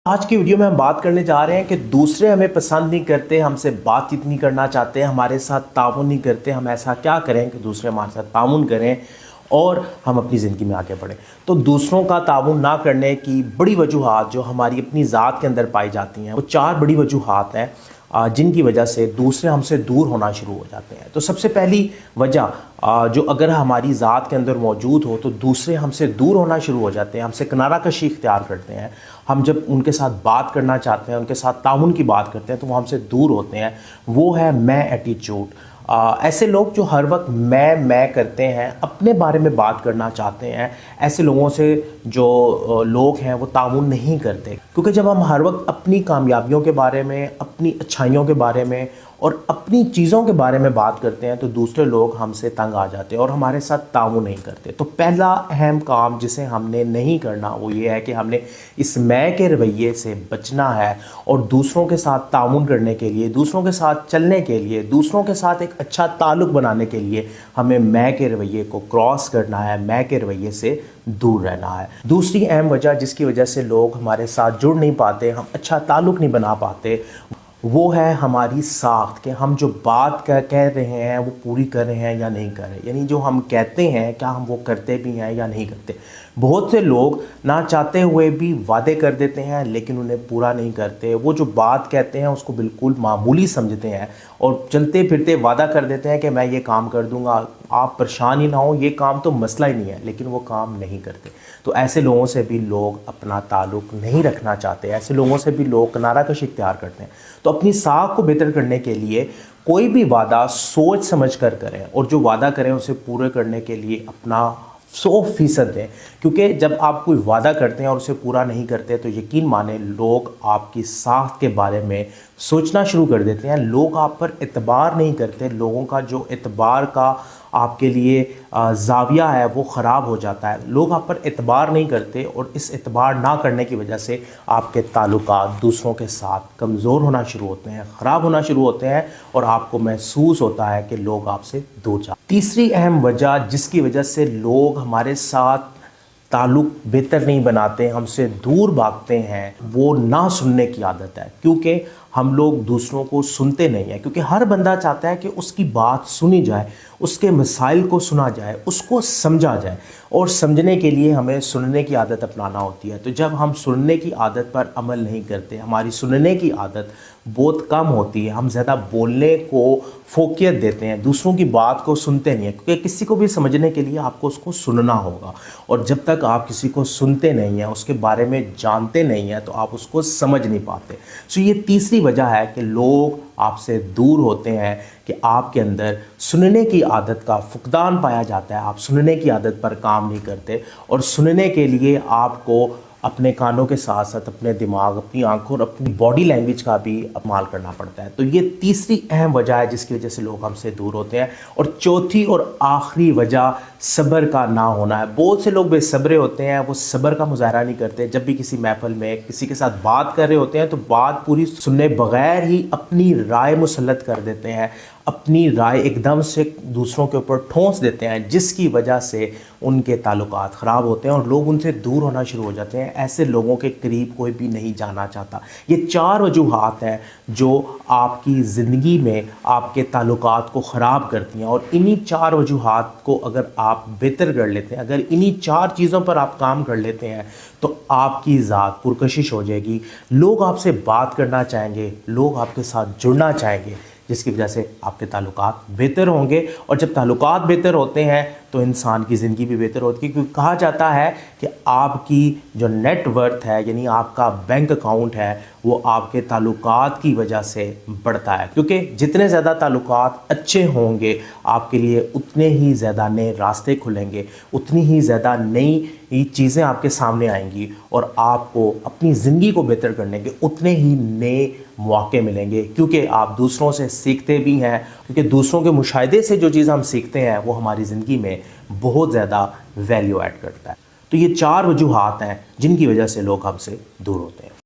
آج کی ویڈیو میں ہم بات کرنے جا رہے ہیں کہ دوسرے ہمیں پسند نہیں کرتے، ہم سے بات چیت نہیں کرنا چاہتے، ہمارے ساتھ تعاون نہیں کرتے، ہم ایسا کیا کریں کہ دوسرے ہمارے ساتھ تعاون کریں اور ہم اپنی زندگی میں آگے بڑھیں۔ تو دوسروں کا تعاون نہ کرنے کی بڑی وجوہات جو ہماری اپنی ذات کے اندر پائی جاتی ہیں، وہ 4 بڑی وجوہات ہیں جن کی وجہ سے دوسرے ہم سے دور ہونا شروع ہو جاتے ہیں۔ تو سب سے پہلی وجہ جو اگر ہماری ذات کے اندر موجود ہو تو دوسرے ہم سے دور ہونا شروع ہو جاتے ہیں، ہم سے کنارہ کشی اختیار کرتے ہیں۔ ہم جب ان کے ساتھ بات کرنا چاہتے ہیں، ان کے ساتھ تعاون کی بات کرتے ہیں تو وہ ہم سے دور ہوتے ہیں۔ وہ ہے میں ایٹیچیوڈ۔ ایسے لوگ جو ہر وقت میں کرتے ہیں، اپنے بارے میں بات کرنا چاہتے ہیں، ایسے لوگوں سے جو لوگ ہیں وہ تعاون نہیں کرتے، کیونکہ جب ہم ہر وقت اپنی کامیابیوں کے بارے میں، اپنی اچھائیوں کے بارے میں اور اپنی چیزوں کے بارے میں بات کرتے ہیں تو دوسرے لوگ ہم سے تنگ آ جاتے ہیں اور ہمارے ساتھ تعاون نہیں کرتے۔ تو پہلا اہم کام جسے ہم نے نہیں کرنا وہ یہ ہے کہ ہم نے اس میں کے رویے سے بچنا ہے اور دوسروں کے ساتھ تعاون کرنے کے لیے، دوسروں کے ساتھ چلنے کے لیے، دوسروں کے ساتھ ایک اچھا تعلق بنانے کے لیے ہمیں میں کے رویے کو کراس کرنا ہے، میں کے رویے سے دور رہنا ہے۔ دوسری اہم وجہ جس کی وجہ سے لوگ ہمارے ساتھ جڑ نہیں پاتے، ہم اچھا تعلق نہیں بنا پاتے، وہ ہے ہماری ساخت، کہ ہم جو بات کہہ رہے ہیں وہ پوری کر رہے ہیں یا نہیں کر رہے، یعنی جو ہم کہتے ہیں کیا ہم وہ کرتے بھی ہیں یا نہیں کرتے۔ بہت سے لوگ نہ چاہتے ہوئے بھی وعدے کر دیتے ہیں لیکن انہیں پورا نہیں کرتے۔ وہ جو بات کہتے ہیں اس کو بالکل معمولی سمجھتے ہیں اور چلتے پھرتے وعدہ کر دیتے ہیں کہ میں یہ کام کر دوں گا، آپ پریشان ہی نہ ہو، یہ کام تو مسئلہ ہی نہیں ہے، لیکن وہ کام نہیں کرتے۔ تو ایسے لوگوں سے بھی لوگ اپنا تعلق نہیں رکھنا چاہتے، ایسے لوگوں سے بھی لوگ کنارہ کشی اختیار کرتے ہیں۔ تو اپنی ساکھ کو بہتر کرنے کے لیے کوئی بھی وعدہ سوچ سمجھ کر کریں اور جو وعدہ کریں اسے پورے کرنے کے لیے اپنا 100% دیں، کیونکہ جب آپ کوئی وعدہ کرتے ہیں اور اسے پورا نہیں کرتے تو یقین مانیں لوگ آپ کی ساخت کے بارے میں سوچنا شروع کر دیتے ہیں، لوگ آپ پر اعتبار نہیں کرتے، لوگوں کا جو اعتبار کا آپ کے لیے زاویہ ہے وہ خراب ہو جاتا ہے، لوگ آپ پر اعتبار نہیں کرتے اور اس اعتبار نہ کرنے کی وجہ سے آپ کے تعلقات دوسروں کے ساتھ کمزور ہونا شروع ہوتے ہیں، خراب ہونا شروع ہوتے ہیں اور آپ کو محسوس ہوتا ہے کہ لوگ آپ سے دور جاتے ہیں۔ تیسری اہم وجہ جس کی وجہ سے لوگ ہمارے ساتھ تعلق بہتر نہیں بناتے، ہم سے دور بھاگتے ہیں، وہ نہ سننے کی عادت ہے، کیونکہ ہم لوگ دوسروں کو سنتے نہیں ہیں، کیونکہ ہر بندہ چاہتا ہے کہ اس کی بات سنی جائے، اس کے مسائل کو سنا جائے، اس کو سمجھا جائے، اور سمجھنے کے لیے ہمیں سننے کی عادت اپنانا ہوتی ہے۔ تو جب ہم سننے کی عادت پر عمل نہیں کرتے، ہماری سننے کی عادت بہت کم ہوتی ہے، ہم زیادہ بولنے کو فوقیت دیتے ہیں، دوسروں کی بات کو سنتے نہیں ہیں، کیونکہ کسی کو بھی سمجھنے کے لیے آپ کو اس کو سننا ہوگا، اور جب تک آپ کسی کو سنتے نہیں ہیں، اس کے بارے میں جانتے نہیں ہیں تو آپ اس کو سمجھ نہیں پاتے۔ سو یہ تیسری وجہ ہے کہ لوگ آپ سے دور ہوتے ہیں کہ آپ کے اندر سننے کی عادت کا فقدان پایا جاتا ہے، آپ سننے کی عادت پر کام نہیں کرتے، اور سننے کے لیے آپ کو اپنے کانوں کے ساتھ ساتھ اپنے دماغ، اپنی آنکھوں اور اپنی باڈی لینگویج کا بھی استعمال کرنا پڑتا ہے۔ تو یہ تیسری اہم وجہ ہے جس کی وجہ سے لوگ ہم سے دور ہوتے ہیں۔ اور چوتھی اور آخری وجہ صبر کا نہ ہونا ہے۔ بہت سے لوگ بے صبرے ہوتے ہیں، وہ صبر کا مظاہرہ نہیں کرتے، جب بھی کسی محفل میں کسی کے ساتھ بات کر رہے ہوتے ہیں تو بات پوری سننے بغیر ہی اپنی رائے مسلط کر دیتے ہیں، اپنی رائے ایک دم سے دوسروں کے اوپر ٹھونس دیتے ہیں، جس کی وجہ سے ان کے تعلقات خراب ہوتے ہیں اور لوگ ان سے دور ہونا شروع ہو جاتے ہیں۔ ایسے لوگوں کے قریب کوئی بھی نہیں جانا چاہتا۔ یہ 4 وجوہات ہیں جو آپ کی زندگی میں آپ کے تعلقات کو خراب کرتی ہیں، اور انہی 4 وجوہات کو اگر آپ بہتر کر لیتے ہیں، اگر انہی 4 چیزوں پر آپ کام کر لیتے ہیں تو آپ کی ذات پرکشش ہو جائے گی، لوگ آپ سے بات کرنا چاہیں گے، لوگ آپ کے ساتھ جڑنا چاہیں گے، جس کی وجہ سے آپ کے تعلقات بہتر ہوں گے، اور جب تعلقات بہتر ہوتے ہیں تو انسان کی زندگی بھی بہتر ہوتی ہے، کیونکہ کہا جاتا ہے کہ آپ کی جو نیٹ ورتھ ہے، یعنی آپ کا بینک اکاؤنٹ ہے، وہ آپ کے تعلقات کی وجہ سے بڑھتا ہے، کیونکہ جتنے زیادہ تعلقات اچھے ہوں گے آپ کے لیے اتنے ہی زیادہ نئے راستے کھلیں گے، اتنی ہی زیادہ نئی چیزیں آپ کے سامنے آئیں گی، اور آپ کو اپنی زندگی کو بہتر کرنے کے اتنے ہی نئے مواقع ملیں گے، کیونکہ آپ دوسروں سے سیکھتے بھی ہیں، کیونکہ دوسروں کے مشاہدے سے جو چیز ہم سیکھتے ہیں وہ ہماری زندگی میں بہت زیادہ ویلیو ایڈ کرتا ہے۔ تو یہ 4 وجوہات ہیں جن کی وجہ سے لوگ ہم سے دور ہوتے ہیں۔